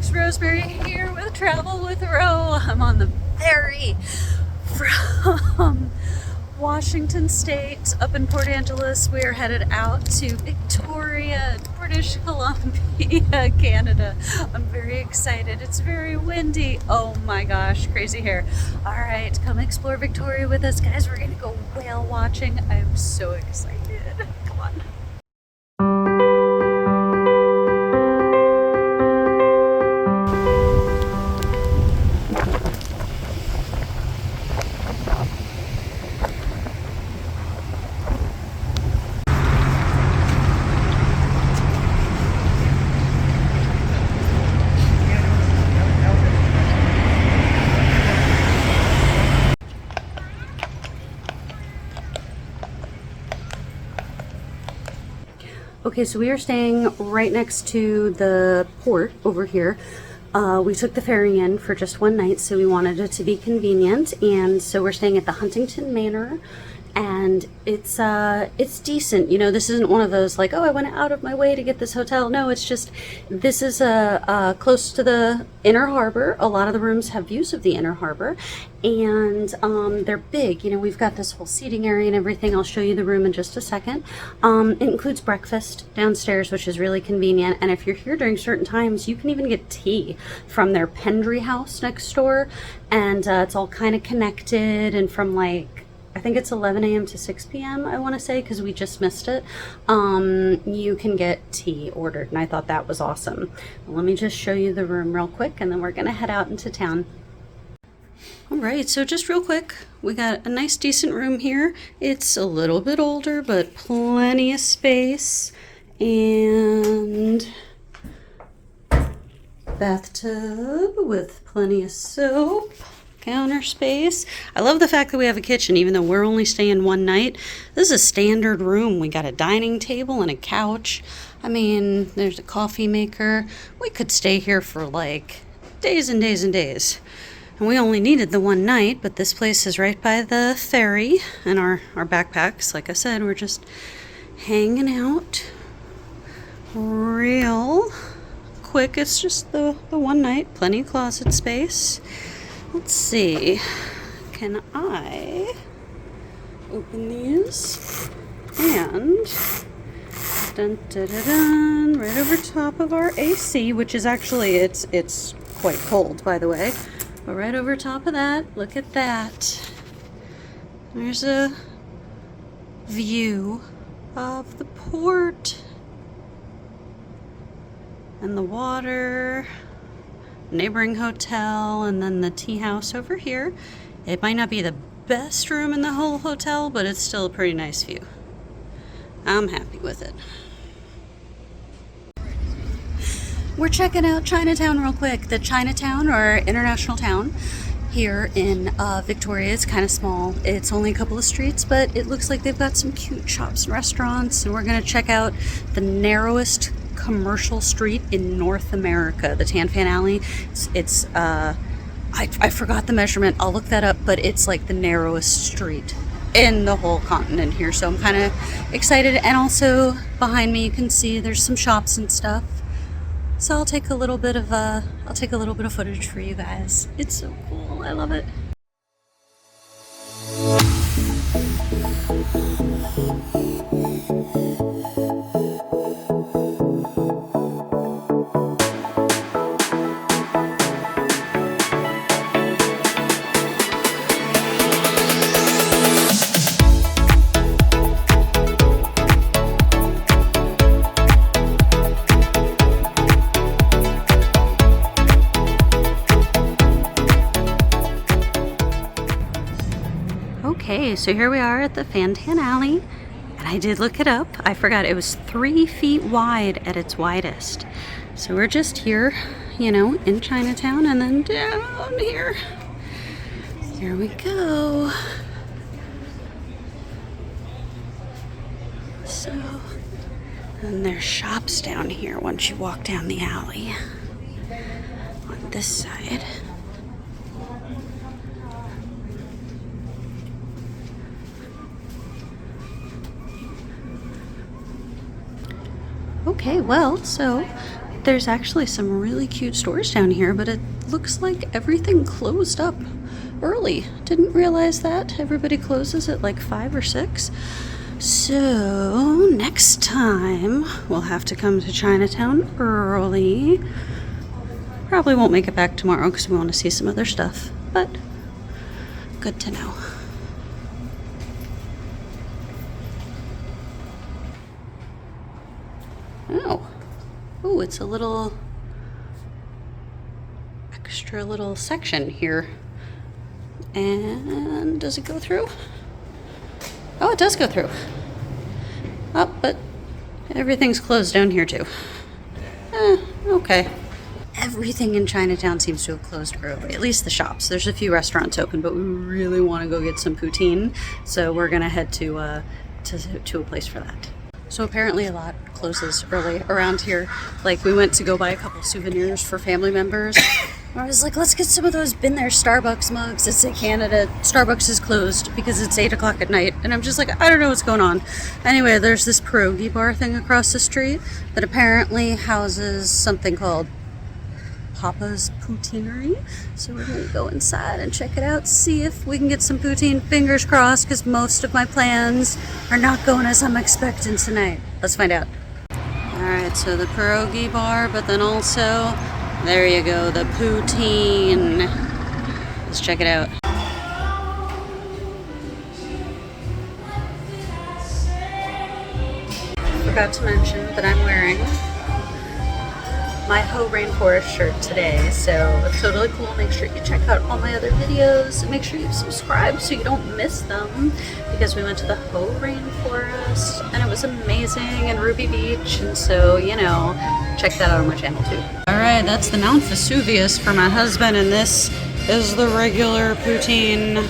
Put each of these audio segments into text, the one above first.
Adventures. Rosemary here with Travel with Ro. I'm on the ferry from Washington State up in Port Angeles. We are headed out to Victoria, British Columbia, Canada. I'm very excited. It's very windy. Oh my gosh, crazy hair. All right, come explore Victoria with us, guys. We're gonna go whale watching. I'm so excited. Come on. Okay, so we are staying right next to the port over here. We took the ferry in for just one night, so we wanted it to be convenient, and so we're staying at the Huntingdon Manor, and it's decent. You know, this isn't one of those like, oh, I went out of my way to get this hotel. No, it's just, this is close to the inner harbor. A lot of the rooms have views of the inner harbor, and they're big. You know, we've got this whole seating area and everything. I'll show you the room in just a second. It includes breakfast downstairs, which is really convenient, and if you're here during certain times, you can even get tea from their Pendry house next door, and it's all kind of connected, and from like, I think it's 11 a.m. to 6 p.m. I want to say, because we just missed it. You can get tea ordered, and I thought that was awesome. Well, let me just show you the room real quick, and then we're gonna head out into town. All right, so just real quick, we got a nice decent room here. It's a little bit older, but plenty of space, and bathtub with plenty of soap. Counter space. I love the fact that we have a kitchen, even though we're only staying one night. This is a standard room. We got a dining table and a couch. I mean, there's a coffee maker. We could stay here for like days and days and days. And we only needed the one night, but this place is right by the ferry, and our backpacks, like I said, we're just hanging out real quick. It's just the one night. Plenty of closet space. Let's see, can I open these? And dun, dun, dun, dun, right over top of our AC, which is actually, it's quite cold, by the way. But right over top of that, look at that. There's a view of the port and the water. Neighboring hotel, and then the tea house over here. It might not be the best room in the whole hotel, but it's still a pretty nice view. I'm happy with it. We're checking out Chinatown real quick. The Chinatown, or International Town, here in Victoria. It's kind of small. It's only a couple of streets, but it looks like they've got some cute shops and restaurants, and we're gonna check out the narrowest commercial street in North America, the Tan Fan Alley. I forgot the measurement. I'll look that up, but it's like the narrowest street in the whole continent here, so I'm kind of excited. And also behind me you can see there's some shops and stuff, so I'll take a little bit of footage for you guys. It's so cool. I love it. Okay, so here we are at the Fan-Tan Alley, and I did look it up. I forgot it was 3 feet wide at its widest. So we're just here, you know, in Chinatown, and then down here. Here we go. So, and there's shops down here once you walk down the alley. On this side. Okay, well, so There's actually some really cute stores down here, but it looks like everything closed up early. Didn't realize that. Everybody closes at like 5 or 6. So next time we'll have to come to Chinatown early. Probably won't make it back tomorrow because we want to see some other stuff, but good to know. Oh, it's a little extra little section here. And does it go through? Oh, it does go through. Oh, but everything's closed down here too. Okay. Everything in Chinatown seems to have closed early, at least the shops. There's a few restaurants open, but we really want to go get some poutine, so we're gonna head to a place for that. So apparently a lot closes early around here. Like, we went to go buy a couple souvenirs for family members. I was like, let's get some of those been there Starbucks mugs. It's in Canada. Starbucks is closed because it's 8 o'clock at night. And I'm just like, I don't know what's going on. Anyway, there's this pierogi bar thing across the street that apparently houses something called Papa's Poutinerie. So we're going to go inside and check it out, see if we can get some poutine. Fingers crossed, because most of my plans are not going as I'm expecting tonight. Let's find out. Alright, so the pierogi bar, but then also, there you go, the poutine. Let's check it out. Forgot to mention that I'm wearing my Ho Rainforest shirt today, so it's totally cool. Make sure you check out all my other videos and make sure you subscribe so you don't miss them, because we went to the Ho Rainforest and it was amazing, and Ruby Beach, and so, you know, check that out on my channel too. Alright, that's the Mount Vesuvius for my husband, and this is the regular poutine.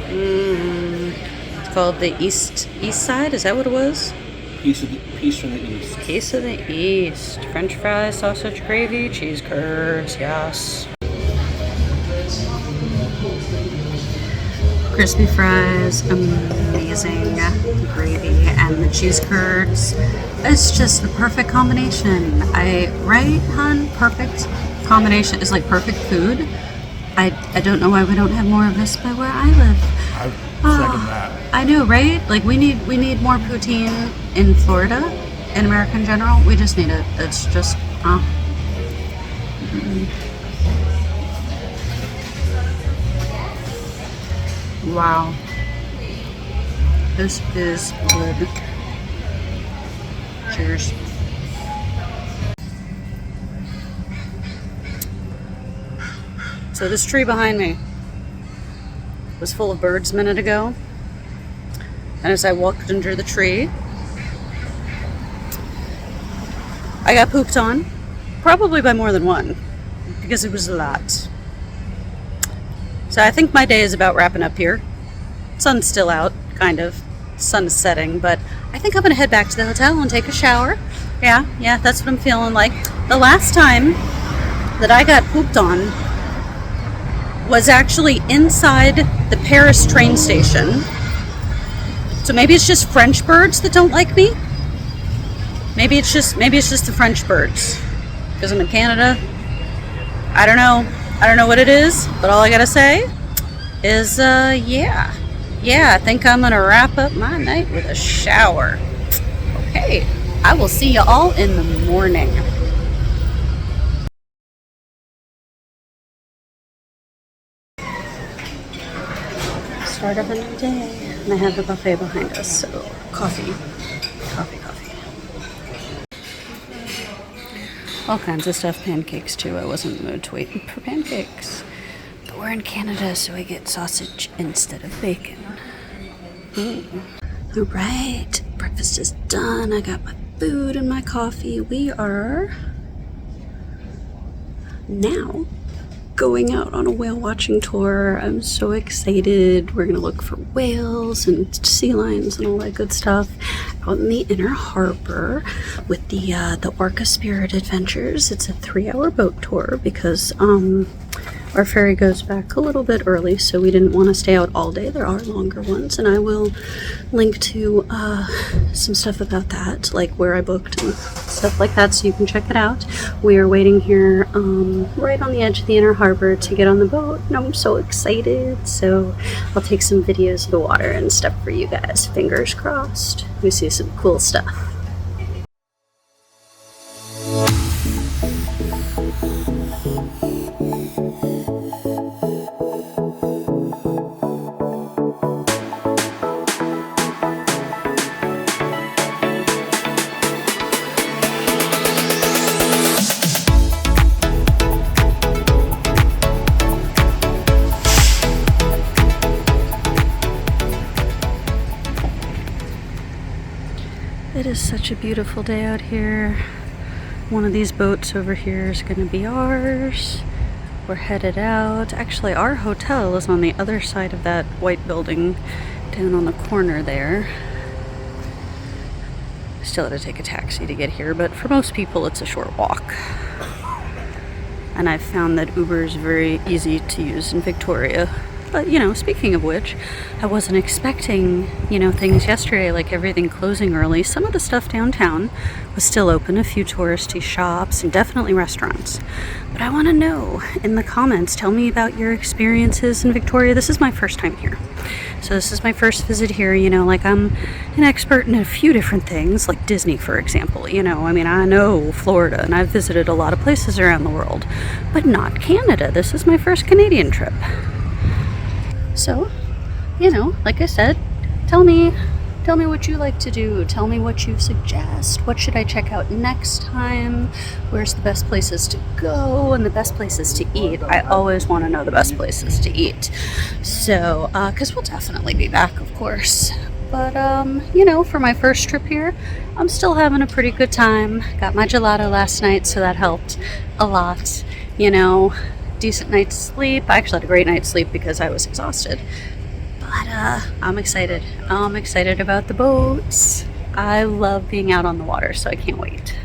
It's called the East Side, is that what it was? Piece from the East. Piece of the East. French fries, sausage gravy, cheese curds, yes. Crispy fries, amazing gravy, and the cheese curds. It's just the perfect combination. Right, hun? Perfect combination. It's like perfect food. I don't know why we don't have more of this by where I live. I second that. I know, right? Like, we need more poutine in Florida, in America in general. We just need it. It's just, Wow. This is good. Cheers. So this tree behind me was full of birds a minute ago. And as I walked under the tree, I got pooped on, probably by more than one, because it was a lot. So I think my day is about wrapping up here. Sun's still out, kind of. Sun is setting, but I think I'm gonna head back to the hotel and take a shower. Yeah, that's what I'm feeling like. The last time that I got pooped on was actually inside the Paris train station. So maybe it's just French birds that don't like me. Maybe it's just the French birds, because I'm in Canada. I don't know what it is, but all I gotta say is yeah, I think I'm gonna wrap up my night with a shower. Okay, I will see you all in the morning. Start of a new day, and I have the buffet behind us, so coffee. All kinds of stuff, pancakes too. I wasn't in the mood to wait for pancakes. But we're in Canada, so I get sausage instead of bacon. Alright, breakfast is done. I got my food and my coffee. We are now going out on a whale watching tour. I'm so excited. We're gonna look for whales and sea lions and all that good stuff. out in the inner harbor with the Orca Spirit Adventures. It's a 3-hour boat tour because our ferry goes back a little bit early, so we didn't want to stay out all day. There are longer ones, and I will link to some stuff about that, like where I booked and stuff like that, so you can check it out. We are waiting here right on the edge of the inner harbor to get on the boat, and I'm so excited. So I'll take some videos of the water and stuff for you guys. Fingers crossed. We see some cool stuff. It is such a beautiful day out here. One of these boats over here is going to be ours. We're headed out. Actually, our hotel is on the other side of that white building down on the corner there. Still had to take a taxi to get here, but for most people it's a short walk. And I've found that Uber is very easy to use in Victoria. But, you know, speaking of which, I wasn't expecting, you know, things yesterday, like everything closing early. Some of the stuff downtown was still open, a few touristy shops and definitely restaurants. But I want to know in the comments, tell me about your experiences in Victoria. This is my first time here. So this is my first visit here, you know, like I'm an expert in a few different things, like Disney, for example. You know, I mean, I know Florida and I've visited a lot of places around the world, but not Canada. This is my first Canadian trip. So, you know, like I said, tell me what you like to do. Tell me what you suggest. What should I check out next time? Where's the best places to go and the best places to eat? I always want to know the best places to eat. So, because we'll definitely be back, of course. But, you know, for my first trip here, I'm still having a pretty good time. Got my gelato last night, so that helped a lot, you know. Decent night's sleep. I actually had a great night's sleep because I was exhausted. But I'm excited. I'm excited about the boats. I love being out on the water, so I can't wait.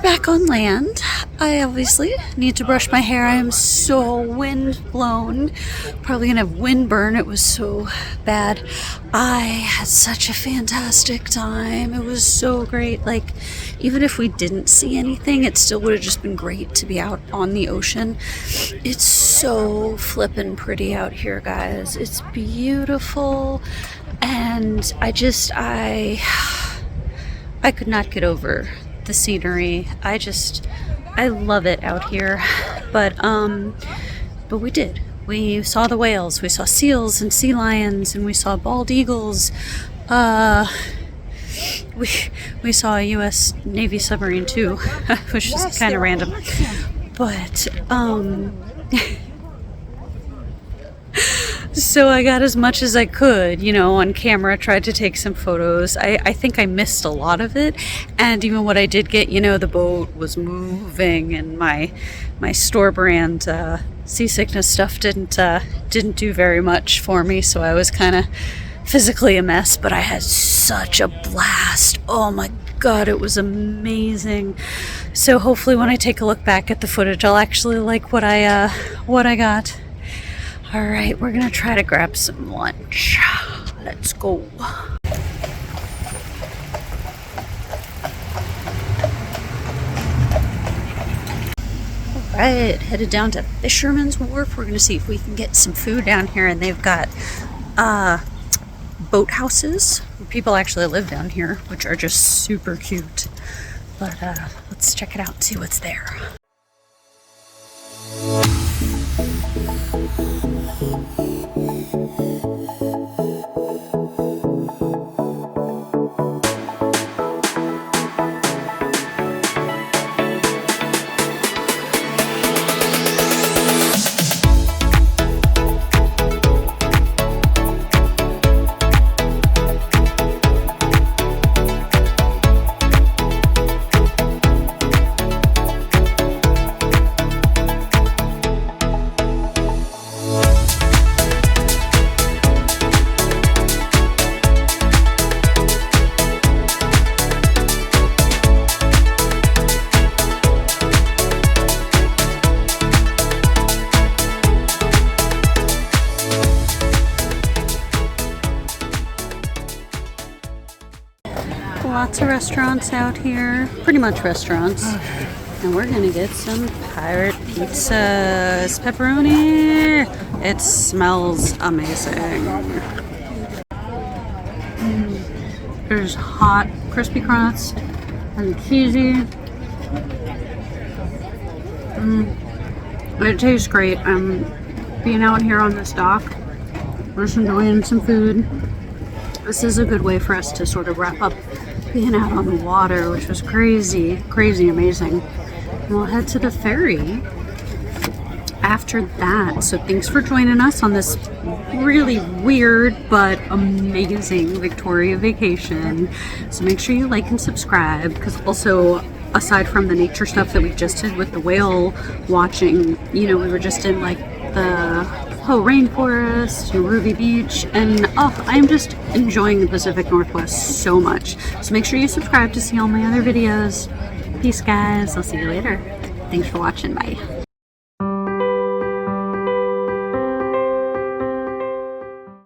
back on land. I obviously need to brush my hair. I am so wind blown. Probably gonna have windburn. It was so bad. I had such a fantastic time. It was so great. Like, even if we didn't see anything, it still would have just been great to be out on the ocean. It's so flippin' pretty out here, guys. It's beautiful. And I could not get over the scenery. I love it out here. But we did. We saw the whales, we saw seals and sea lions, and we saw bald eagles. We saw a US Navy submarine too, which is kind of random. But so I got as much as I could, you know, on camera, tried to take some photos. I think I missed a lot of it, and even what I did get, you know, the boat was moving, and my store brand seasickness stuff didn't do very much for me, so I was kind of physically a mess, but I had such a blast. Oh my god, it was amazing. So hopefully when I take a look back at the footage, I'll actually like what I got. All right, we're gonna try to grab some lunch. Let's go. All right, headed down to Fisherman's Wharf. We're gonna see if we can get some food down here, and they've got boat houses where people actually live down here, which are just super cute. But let's check it out and see what's there. Lots of restaurants out here, pretty much restaurants. And we're gonna get some pirate pizzas, pepperoni. It smells amazing. There's hot crispy crust and cheesy. It tastes great. I'm being out here on this dock. We're just enjoying some food. This is a good way for us to sort of wrap up being out on the water, which was crazy amazing. And we'll head to the ferry after that. So thanks for joining us on this really weird but amazing Victoria vacation. So make sure you like and subscribe, because also, aside from the nature stuff that we just did with the whale watching, you know, we were just in like the whole rainforest, Ruby Beach, and I'm just enjoying the Pacific Northwest so much. So make sure you subscribe to see all my other videos. Peace, guys. I'll see you later. Thanks for watching. Bye.